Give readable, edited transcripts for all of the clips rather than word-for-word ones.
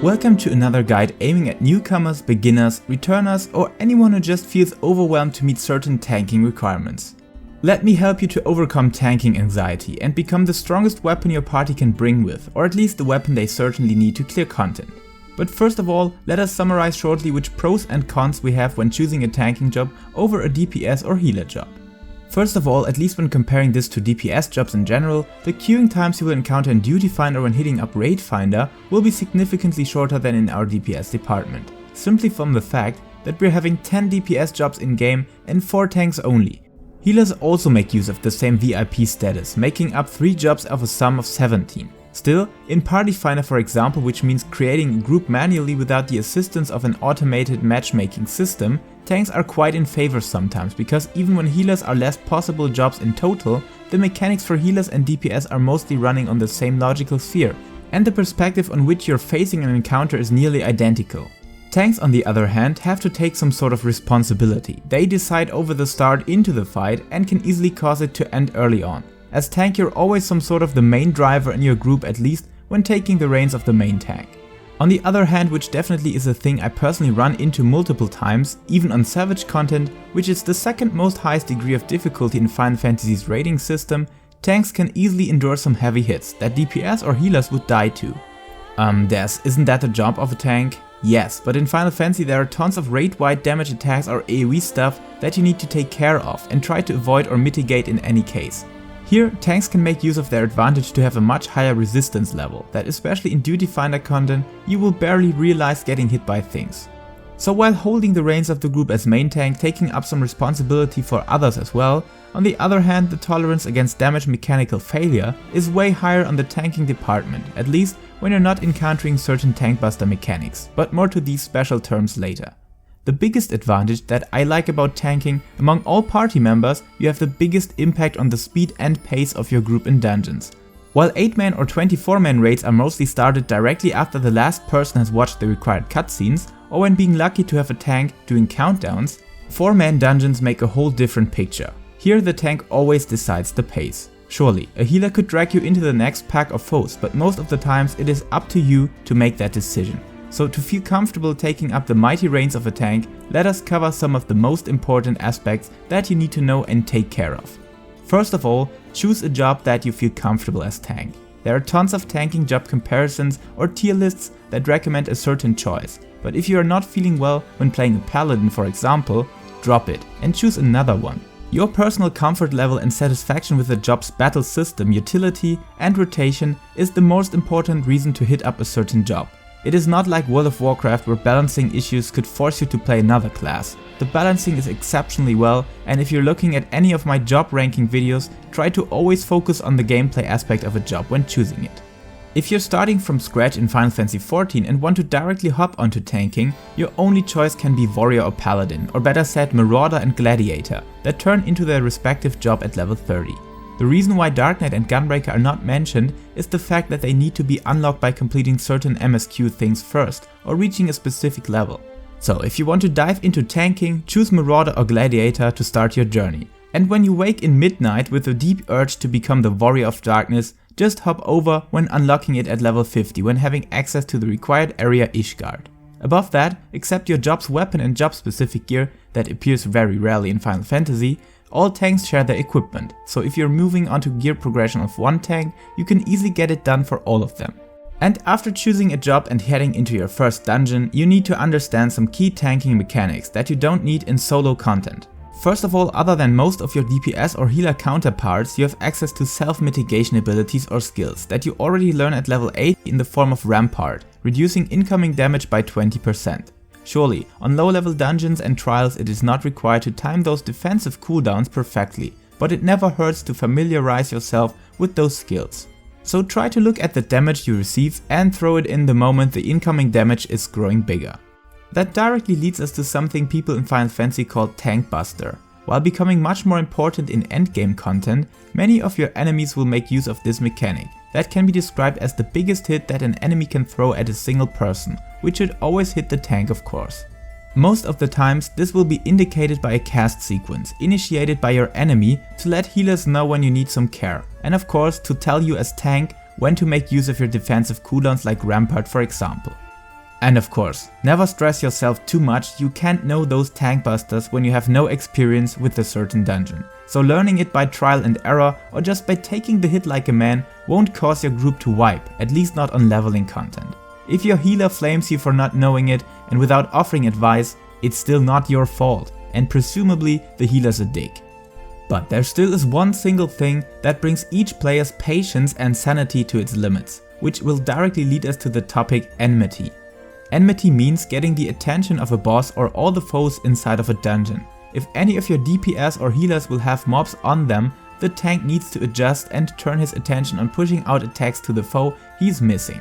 Welcome to another guide aiming at newcomers, beginners, returners, or anyone who just feels overwhelmed to meet certain tanking requirements. Let me help you to overcome tanking anxiety and become the strongest weapon your party can bring with, or at least the weapon they certainly need to clear content. But first of all, let us summarize shortly which pros and cons we have when choosing a tanking job over a DPS or healer job. First of all, at least when comparing this to DPS jobs in general, the queuing times you will encounter in Duty Finder when hitting up Raid Finder will be significantly shorter than in our DPS department, simply from the fact that we're having 10 DPS jobs in game and 4 tanks only. Healers also make use of the same VIP status, making up 3 jobs of a sum of 17. Still, in Party Finder for example, which means creating a group manually without the assistance of an automated matchmaking system, tanks are quite in favor sometimes, because even when healers are less possible jobs in total, the mechanics for healers and DPS are mostly running on the same logical sphere, and the perspective on which you're facing an encounter is nearly identical. Tanks on the other hand have to take some sort of responsibility. They decide over the start into the fight and can easily cause it to end early on. As tank, you're always some sort of the main driver in your group, at least when taking the reins of the main tank. On the other hand, which definitely is a thing I personally run into multiple times, even on Savage content, which is the second most highest degree of difficulty in Final Fantasy's rating system, tanks can easily endure some heavy hits that DPS or healers would die to. Isn't that the job of a tank? Yes, but in Final Fantasy there are tons of raid-wide damage attacks or AoE stuff that you need to take care of and try to avoid or mitigate in any case. Here, tanks can make use of their advantage to have a much higher resistance level that, especially in Duty Finder content, you will barely realize getting hit by things. So while holding the reins of the group as main tank, taking up some responsibility for others as well, on the other hand the tolerance against damage mechanical failure is way higher on the tanking department, at least when you're not encountering certain Tankbuster mechanics, but more to these special terms later. The biggest advantage that I like about tanking, among all party members, you have the biggest impact on the speed and pace of your group in dungeons. While 8-man or 24-man raids are mostly started directly after the last person has watched the required cutscenes, or when being lucky to have a tank doing countdowns, 4-man dungeons make a whole different picture. Here the tank always decides the pace. Surely, a healer could drag you into the next pack of foes, but most of the times it is up to you to make that decision. So to feel comfortable taking up the mighty reins of a tank, let us cover some of the most important aspects that you need to know and take care of. First of all, choose a job that you feel comfortable as tank. There are tons of tanking job comparisons or tier lists that recommend a certain choice, but if you are not feeling well when playing a paladin for example, drop it and choose another one. Your personal comfort level and satisfaction with the job's battle system, utility and rotation is the most important reason to hit up a certain job. It is not like World of Warcraft where balancing issues could force you to play another class. The balancing is exceptionally well, and if you're looking at any of my job ranking videos, try to always focus on the gameplay aspect of a job when choosing it. If you're starting from scratch in Final Fantasy XIV and want to directly hop onto tanking, your only choice can be Warrior or Paladin, or better said Marauder and Gladiator, that turn into their respective job at level 30. The reason why Dark Knight and Gunbreaker are not mentioned is the fact that they need to be unlocked by completing certain MSQ things first or reaching a specific level. So if you want to dive into tanking, choose Marauder or Gladiator to start your journey. And when you wake in midnight with a deep urge to become the Warrior of Darkness, just hop over when unlocking it at level 50 when having access to the required area Ishgard. Above that, except your job's weapon and job specific gear that appears very rarely in Final Fantasy, all tanks share their equipment, so if you're moving onto gear progression of one tank, you can easily get it done for all of them. And after choosing a job and heading into your first dungeon, you need to understand some key tanking mechanics that you don't need in solo content. First of all, other than most of your DPS or healer counterparts, you have access to self-mitigation abilities or skills that you already learn at level 8 in the form of Rampart, reducing incoming damage by 20%. Surely, on low-level dungeons and trials it is not required to time those defensive cooldowns perfectly, but it never hurts to familiarize yourself with those skills. So try to look at the damage you receive and throw it in the moment the incoming damage is growing bigger. That directly leads us to something people in Final Fantasy call Tankbuster. While becoming much more important in endgame content, many of your enemies will make use of this mechanic. That can be described as the biggest hit that an enemy can throw at a single person, which should always hit the tank of course. Most of the times this will be indicated by a cast sequence, initiated by your enemy to let healers know when you need some care, and of course to tell you as tank when to make use of your defensive cooldowns like Rampart for example. And of course, never stress yourself too much, you can't know those Tankbusters when you have no experience with a certain dungeon. So learning it by trial and error or just by taking the hit like a man won't cause your group to wipe, at least not on leveling content. If your healer flames you for not knowing it and without offering advice, it's still not your fault, and presumably the healer's a dick. But there still is one single thing that brings each player's patience and sanity to its limits, which will directly lead us to the topic Enmity. Enmity means getting the attention of a boss or all the foes inside of a dungeon. If any of your DPS or healers will have mobs on them, the tank needs to adjust and turn his attention on pushing out attacks to the foe he's missing.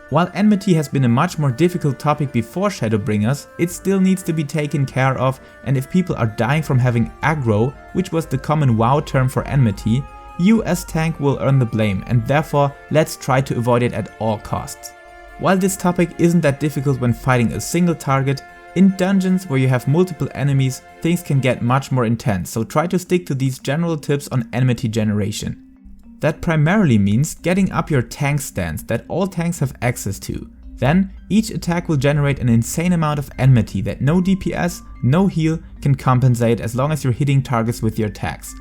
While Enmity has been a much more difficult topic before Shadowbringers, it still needs to be taken care of, and if people are dying from having Aggro, which was the common WoW term for Enmity, you as tank will earn the blame, and therefore let's try to avoid it at all costs. While this topic isn't that difficult when fighting a single target, in dungeons where you have multiple enemies, things can get much more intense, so try to stick to these general tips on enmity generation. That primarily means getting up your tank stance that all tanks have access to. Then, each attack will generate an insane amount of enmity that no DPS, no heal can compensate as long as you're hitting targets with your attacks.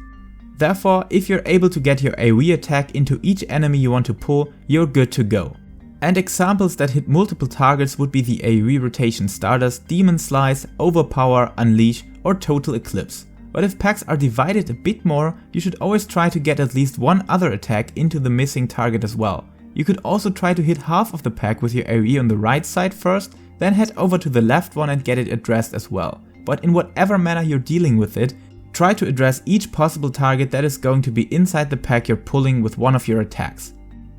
Therefore, if you're able to get your AoE attack into each enemy you want to pull, you're good to go. And examples that hit multiple targets would be the AoE rotation starters Demon Slice, Overpower, Unleash or Total Eclipse. But if packs are divided a bit more, you should always try to get at least one other attack into the missing target as well. You could also try to hit half of the pack with your AoE on the right side first, then head over to the left one and get it addressed as well. But in whatever manner you're dealing with it, try to address each possible target that is going to be inside the pack you're pulling with one of your attacks.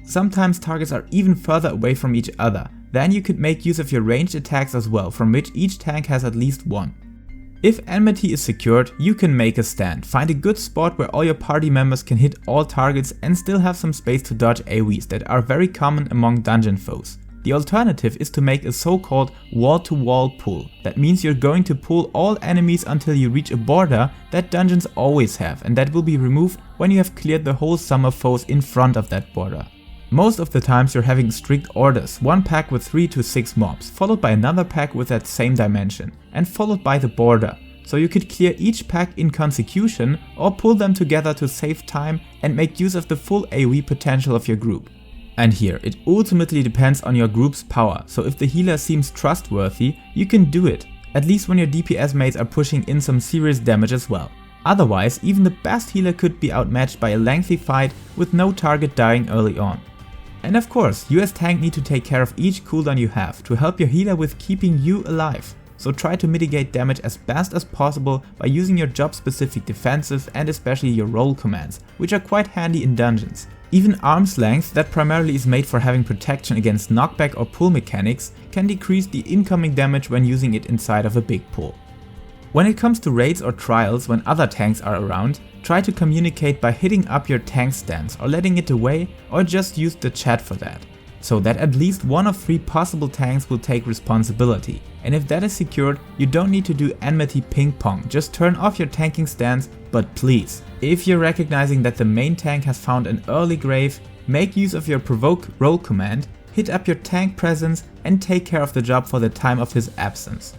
Sometimes targets are even further away from each other, then you could make use of your ranged attacks as well, from which each tank has at least one. If Enmity is secured, you can make a stand, find a good spot where all your party members can hit all targets and still have some space to dodge AoEs that are very common among dungeon foes. The alternative is to make a so-called wall-to-wall pull. That means you're going to pull all enemies until you reach a border that dungeons always have, and that will be removed when you have cleared the whole sum of foes in front of that border. Most of the times you're having strict orders, one pack with 3 to 6 mobs, followed by another pack with that same dimension, and followed by the border. So you could clear each pack in consecution or pull them together to save time and make use of the full AoE potential of your group. And here, it ultimately depends on your group's power, so if the healer seems trustworthy, you can do it, at least when your DPS mates are pushing in some serious damage as well. Otherwise, even the best healer could be outmatched by a lengthy fight with no target dying early on. And of course, you as tank need to take care of each cooldown you have to help your healer with keeping you alive. So try to mitigate damage as best as possible by using your job specific defensive and especially your role commands, which are quite handy in dungeons. Even arm's length, that primarily is made for having protection against knockback or pull mechanics, can decrease the incoming damage when using it inside of a big pull. When it comes to raids or trials when other tanks are around, try to communicate by hitting up your tank stance or letting it away, or just use the chat for that, so that at least one of 3 possible tanks will take responsibility. And if that is secured, you don't need to do enmity ping pong, just turn off your tanking stance, but please, if you're recognizing that the main tank has found an early grave, make use of your provoke role command, hit up your tank presence and take care of the job for the time of his absence.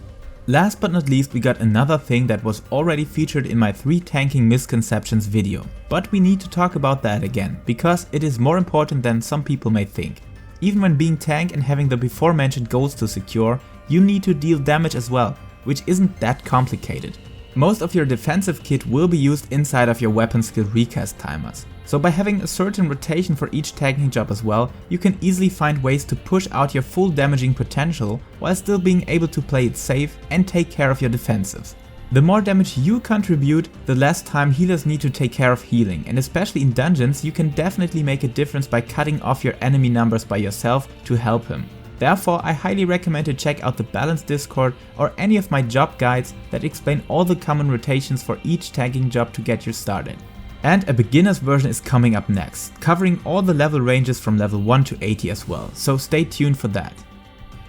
Last but not least, we got another thing that was already featured in my 3 tanking misconceptions video, but we need to talk about that again, because it is more important than some people may think. Even when being tank and having the before mentioned goals to secure, you need to deal damage as well, which isn't that complicated. Most of your defensive kit will be used inside of your weapon skill recast timers. So by having a certain rotation for each tanking job as well, you can easily find ways to push out your full damaging potential while still being able to play it safe and take care of your defensives. The more damage you contribute, the less time healers need to take care of healing, and especially in dungeons you can definitely make a difference by cutting off your enemy numbers by yourself to help him. Therefore, I highly recommend to check out the Balance Discord or any of my job guides that explain all the common rotations for each tanking job to get you started. And a beginner's version is coming up next, covering all the level ranges from level 1 to 80 as well, so stay tuned for that.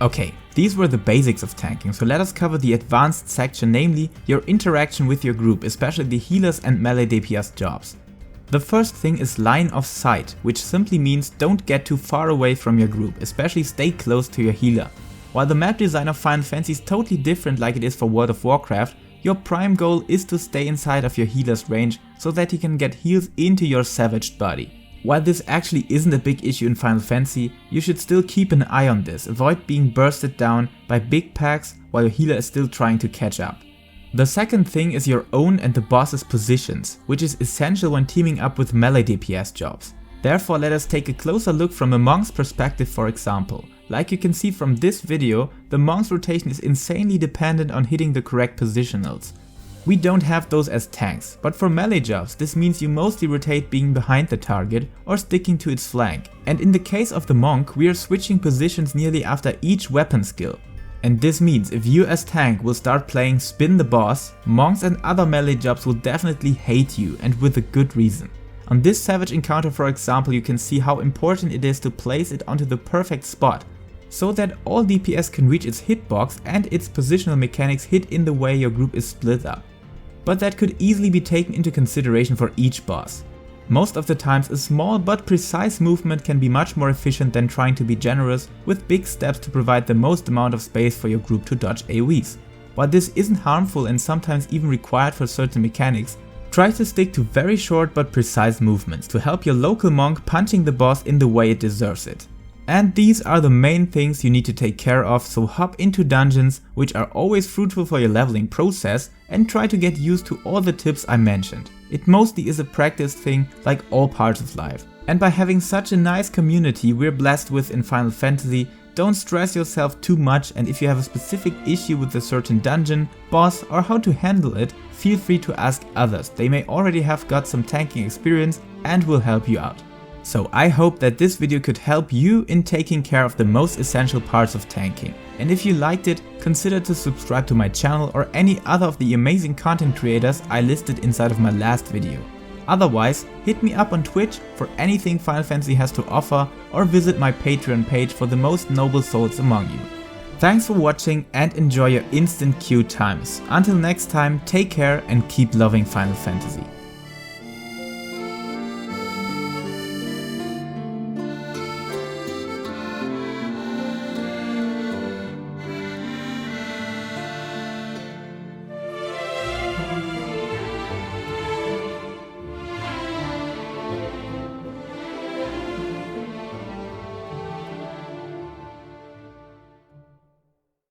Okay, these were the basics of tanking, so let us cover the advanced section, namely your interaction with your group, especially the healers and melee DPS jobs. The first thing is line of sight, which simply means don't get too far away from your group, especially stay close to your healer. While the map design of Final Fantasy is totally different like it is for World of Warcraft, your prime goal is to stay inside of your healer's range so that he can get heals into your savaged body. While this actually isn't a big issue in Final Fantasy, you should still keep an eye on this, avoid being bursted down by big packs while your healer is still trying to catch up. The second thing is your own and the boss's positions, which is essential when teaming up with melee DPS jobs. Therefore, let us take a closer look from a monk's perspective, for example. Like you can see from this video, the monk's rotation is insanely dependent on hitting the correct positionals. We don't have those as tanks, but for melee jobs this means you mostly rotate being behind the target or sticking to its flank. And in the case of the monk, we are switching positions nearly after each weapon skill. And this means if you as tank will start playing spin the boss, monks and other melee jobs will definitely hate you, and with a good reason. On this savage encounter, for example, you can see how important it is to place it onto the perfect spot, so that all DPS can reach its hitbox and its positional mechanics hit in the way your group is split up. But that could easily be taken into consideration for each boss. Most of the times a small but precise movement can be much more efficient than trying to be generous with big steps to provide the most amount of space for your group to dodge AoEs. While this isn't harmful and sometimes even required for certain mechanics, try to stick to very short but precise movements to help your local monk punching the boss in the way it deserves it. And these are the main things you need to take care of, so hop into dungeons, which are always fruitful for your leveling process, and try to get used to all the tips I mentioned. It mostly is a practice thing like all parts of life. And by having such a nice community we're blessed with in Final Fantasy, don't stress yourself too much, and if you have a specific issue with a certain dungeon, boss or how to handle it, feel free to ask others. They may already have got some tanking experience and will help you out. So I hope that this video could help you in taking care of the most essential parts of tanking. And if you liked it, consider to subscribe to my channel or any other of the amazing content creators I listed inside of my last video. Otherwise, hit me up on Twitch for anything Final Fantasy has to offer, or visit my Patreon page for the most noble souls among you. Thanks for watching and enjoy your instant queue times. Until next time, take care and keep loving Final Fantasy.